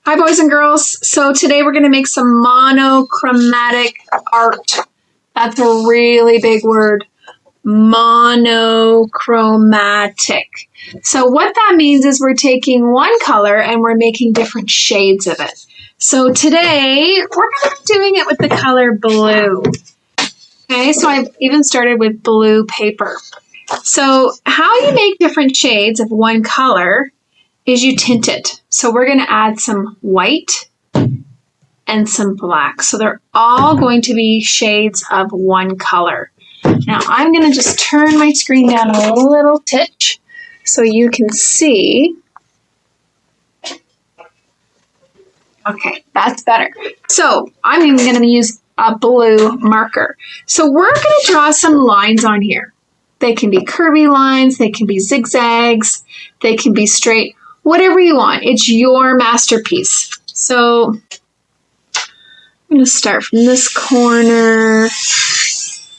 Hi, boys and girls. So today we're going to make some monochromatic art. That's a really big word. Monochromatic. So what that means is we're taking one color and we're making different shades of it. So today we're going to be doing it with the color blue. Okay, so I've even started with blue paper. So how you make different shades of one color is you tint it. So we're going to add some white and some black. So they're all going to be shades of one color. Now I'm going to just turn my screen down a little titch so you can see. Okay, that's better. So I'm even going to use a blue marker. So we're going to draw some lines on here. They can be curvy lines, they can be zigzags, they can be straight, whatever you want. It's your masterpiece. So I'm going to start from this corner.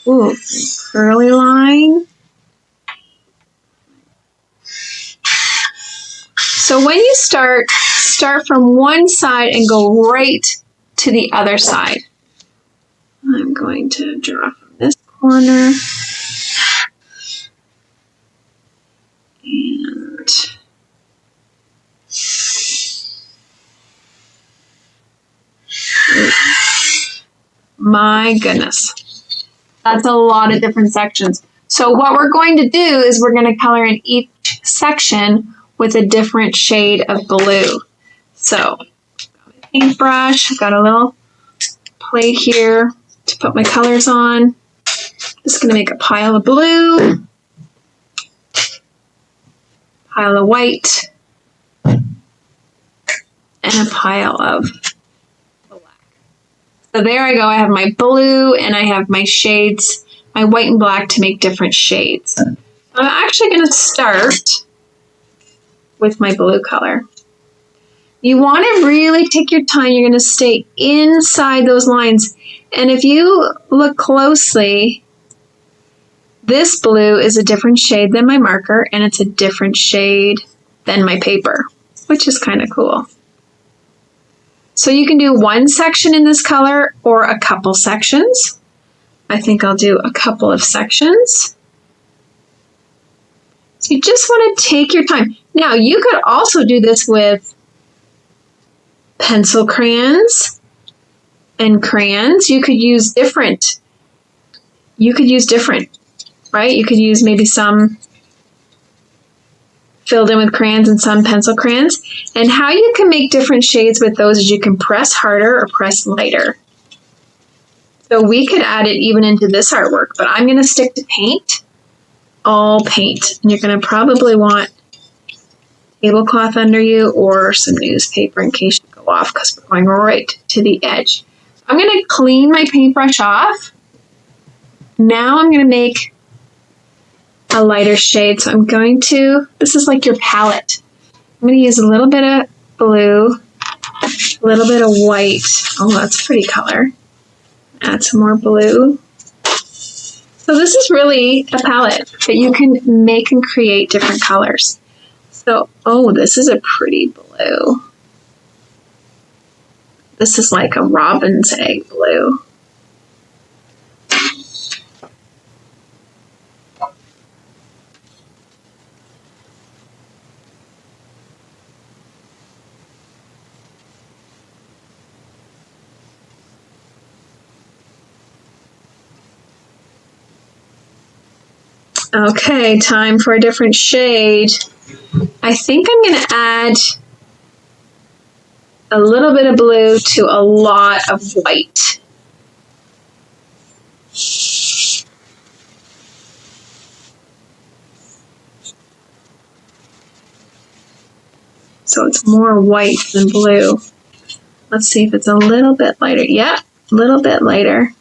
Ooh, curly line. So when you start from one side and go right to the other side. I'm going to draw from this corner. And my goodness, that's a lot of different sections. So what we're going to do is we're going to color in each section with a different shade of blue. So paintbrush, I've got a little plate here to put my colors on. Just going to make a pile of blue, pile of white, and a pile of black. So there I go. I have my blue and I have my shades, my white and black to make different shades. I'm actually going to start with my blue color. You want to really take your time. You're going to stay inside those lines. And if you look closely, this blue is a different shade than my marker, and it's a different shade than my paper, which is kind of cool. So you can do one section in this color or a couple sections. I think I'll do a couple of sections. So you just want to take your time. Now, you could also do this with pencil crayons and crayons. You could use different, right? You could use maybe some filled in with crayons and some pencil crayons. And how you can make different shades with those is you can press harder or press lighter. So we could add it even into this artwork, but I'm going to stick to paint, all paint. And you're going to probably want tablecloth under you or some newspaper in case you go off because we're going right to the edge. I'm going to clean my paintbrush off. Now I'm going to make a lighter shade. So I'm going to, this is like your palette. I'm going to use a little bit of blue, a little bit of white. Oh, that's a pretty color. Add some more blue. So this is really a palette that you can make and create different colors. So, oh, this is a pretty blue. This is like a robin's egg blue. Okay, time for a different shade. I think I'm going to add a little bit of blue to a lot of white. So it's more white than blue. Let's see if it's a little bit lighter. Yep, a little bit lighter.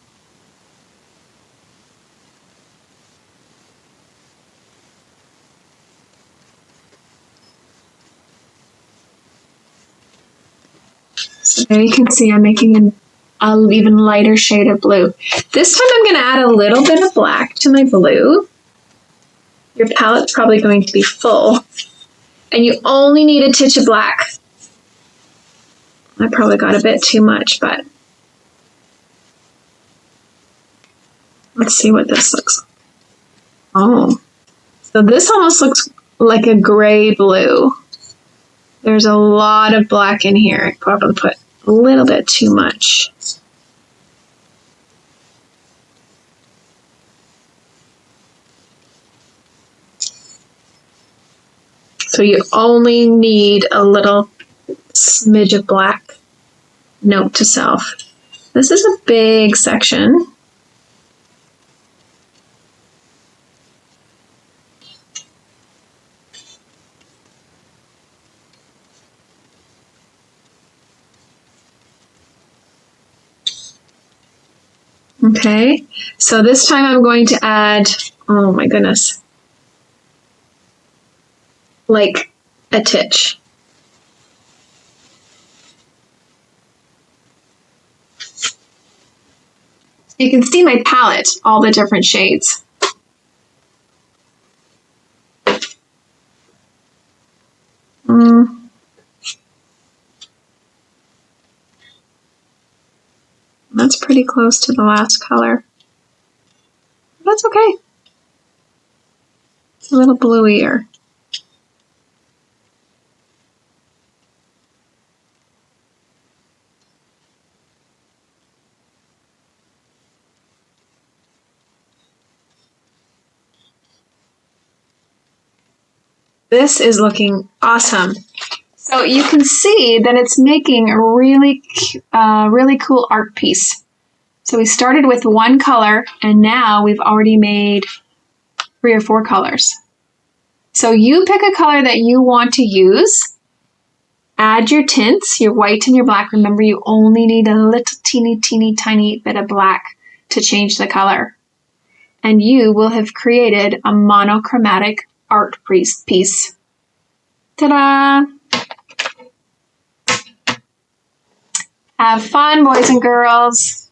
So there you can see I'm making an even lighter shade of blue. This time I'm going to add a little bit of black to my blue. Your palette's probably going to be full. And you only need a titch of black. I probably got a bit too much, but let's see what this looks like. Oh, so this almost looks like a gray blue. There's a lot of black in here. I probably put a little bit too much. So you only need a little smidge of black. Note to self. This is a big section. Okay, so this time I'm going to add, oh my goodness, like a titch. You can see my palette, all the different shades. That's pretty close to the last color. That's okay. It's a little bluier. This is looking awesome. So you can see that it's making a really cool art piece. So we started with one color and now we've already made 3 or 4 colors. So you pick a color that you want to use, add your tints, your white and your black. Remember, you only need a little teeny tiny bit of black to change the color. And you will have created a monochromatic art piece. Ta-da! Have fun, boys and girls.